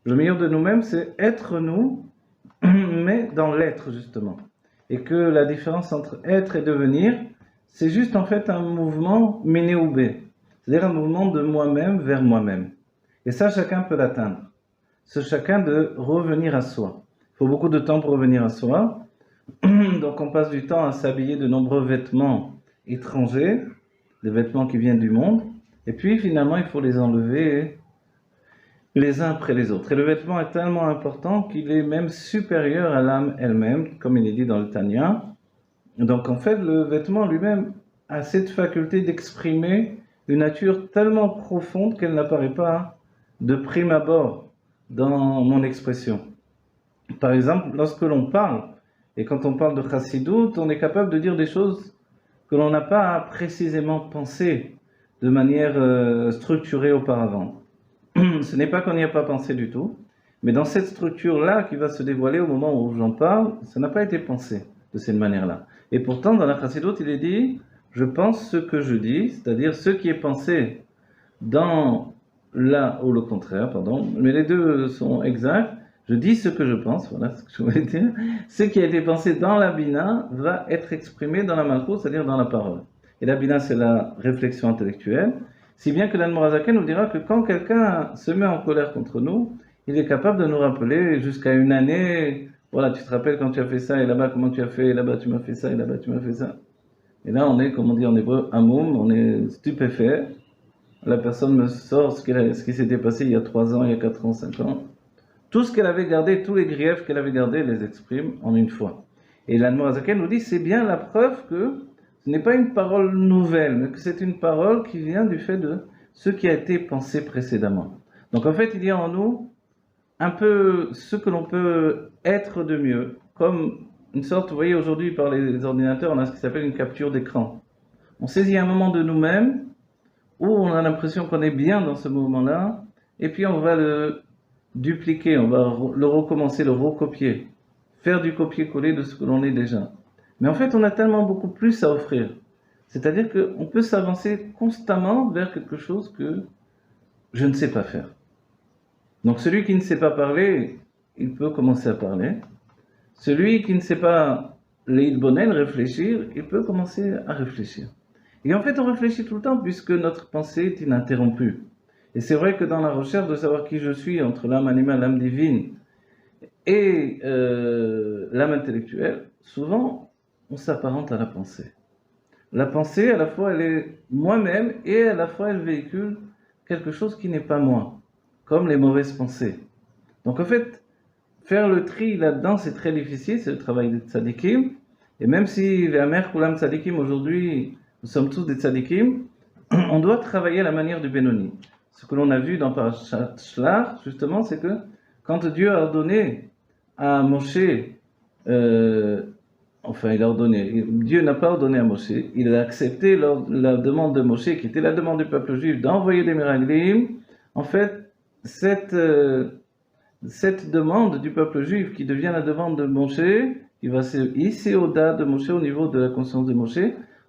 Le meilleur de nous-mêmes, c'est être nous, mais dans l'être justement. Et que la différence entre être et devenir, c'est juste en fait un mouvement miné-oubé. C'est-à-dire un mouvement de moi-même vers moi-même. Et ça, chacun peut l'atteindre. C'est chacun de revenir à soi. Il faut beaucoup de temps pour revenir à soi. Donc on passe du temps à s'habiller de nombreux vêtements étrangers, des vêtements qui viennent du monde. Et puis finalement, il faut les enlever les uns après les autres. Et le vêtement est tellement important qu'il est même supérieur à l'âme elle-même, comme il est dit dans le Tanya. Donc en fait, le vêtement lui-même a cette faculté d'exprimer une nature tellement profonde qu'elle n'apparaît pas de prime abord dans mon expression. Par exemple, lorsque l'on parle, et quand on parle de Chassidut, on est capable de dire des choses que l'on n'a pas précisément pensé de manière structurée auparavant. Ce n'est pas qu'on n'y a pas pensé du tout, mais dans cette structure-là qui va se dévoiler au moment où j'en parle, ça n'a pas été pensé de cette manière-là. Et pourtant, dans la Chassidut, il est dit, je pense ce que je dis, c'est-à-dire ce qui est pensé dans là ou le contraire, pardon, mais les deux sont exacts. Je dis ce que je pense, voilà ce que je voulais dire. Ce qui a été pensé dans la Bina va être exprimé dans la Malchut, c'est-à-dire dans la parole. Et la Bina, c'est la réflexion intellectuelle. Si bien que l'Anmorazaken nous dira que quand quelqu'un se met en colère contre nous, il est capable de nous rappeler jusqu'à une année, voilà, tu te rappelles quand tu as fait ça, et là-bas comment tu as fait, et là-bas tu m'as fait ça, et là-bas tu m'as fait ça. Et là on est, comme on dit en hébreu, amoum, on est stupéfait. La personne me sort ce qui s'était passé il y a 3 ans, il y a 4 ans, 5 ans. Tout ce qu'elle avait gardé, tous les griefs qu'elle avait gardés, elle les exprime en une fois. Et l'Anmorazaken nous dit, c'est bien la preuve que ce n'est pas une parole nouvelle, mais que c'est une parole qui vient du fait de ce qui a été pensé précédemment. Donc en fait, il y a en nous un peu ce que l'on peut être de mieux, comme une sorte, vous voyez, aujourd'hui par les ordinateurs, on a ce qui s'appelle une capture d'écran. On saisit un moment de nous-mêmes où on a l'impression qu'on est bien dans ce moment-là, et puis on va le dupliquer, on va le recommencer, le recopier, faire du copier-coller de ce que l'on est déjà. Mais en fait, on a tellement beaucoup plus à offrir. C'est-à-dire qu'on peut s'avancer constamment vers quelque chose que je ne sais pas faire. Donc celui qui ne sait pas parler, il peut commencer à parler. Celui qui ne sait pas leitbonen, réfléchir, il peut commencer à réfléchir. Et en fait, on réfléchit tout le temps puisque notre pensée est ininterrompue. Et c'est vrai que dans la recherche de savoir qui je suis entre l'âme animale, l'âme divine et l'âme intellectuelle, souvent, on s'apparente à la pensée. La pensée, à la fois, elle est moi-même et à la fois, elle véhicule quelque chose qui n'est pas moi, comme les mauvaises pensées. Donc en fait, faire le tri là-dedans, c'est très difficile, c'est le travail des tzadikim. Et même si, Ve'amer Kulam tzadikim, aujourd'hui, nous sommes tous des tzadikim, on doit travailler à la manière du Benoni. Ce que l'on a vu dans Parashat Shlach, justement, c'est que quand Dieu a ordonné à Moshe, il a ordonné, Dieu n'a pas ordonné à Moshe, il a accepté la demande de Moshe, qui était la demande du peuple juif, d'envoyer des miraglim. En fait, cette demande du peuple juif qui devient la demande de Moshe, qui va se hisser au-delà de Moshe, au niveau de la conscience de Moshe,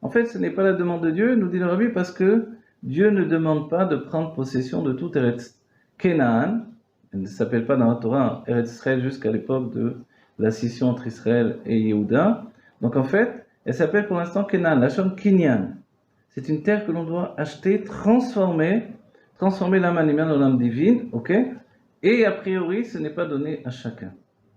en fait, ce n'est pas la demande de Dieu, nous dit le Rabbi, parce que Dieu ne demande pas de prendre possession de tout Eretz Canaan. Elle ne s'appelle pas dans la Torah Eretz Israël jusqu'à l'époque de la scission entre Israël et Yehuda. Donc en fait, elle s'appelle pour l'instant Canaan, la chambre Kinyan. C'est une terre que l'on doit acheter, transformer l'âme animale en l'âme divine, ok? Et a priori, ce n'est pas donné à chacun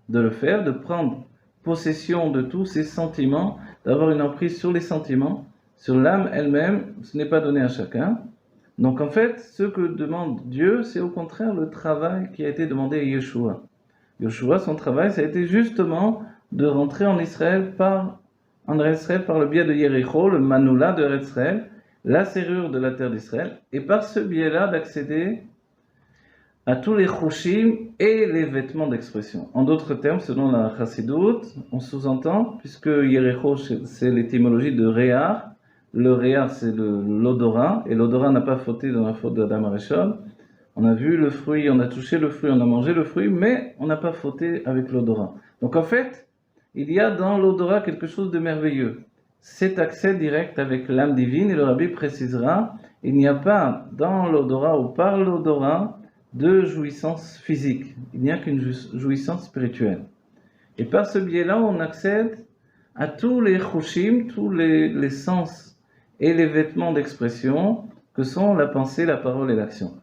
de le faire, de prendre possession de tous ces sentiments, d'avoir une emprise sur les sentiments, sur l'âme elle-même, ce n'est pas donné à chacun. Donc en fait, ce que demande Dieu, c'est au contraire le travail qui a été demandé à Yeshua. Yeshua, son travail, ça a été justement de rentrer en Israël par le biais de Yericho, le Manoula de Israël, la serrure de la terre d'Israël, et par ce biais-là d'accéder à tous les chushim et les vêtements d'expression. En d'autres termes, selon la Chassidut, on sous-entend, puisque Yericho, c'est l'étymologie de Réar, le Réar, c'est l'odorat, et l'odorat n'a pas fauté dans la faute d'Adam Arishon. On a vu le fruit, on a touché le fruit, on a mangé le fruit, mais on n'a pas fauté avec l'odorat. Donc en fait, il y a dans l'odorat quelque chose de merveilleux. Cet accès direct avec l'âme divine, et le Rabbi précisera, il n'y a pas dans l'odorat ou par l'odorat de jouissance physique. Il n'y a qu'une jouissance spirituelle. Et par ce biais-là, on accède à tous les chushim, tous les sens et les vêtements d'expression que sont la pensée, la parole et l'action.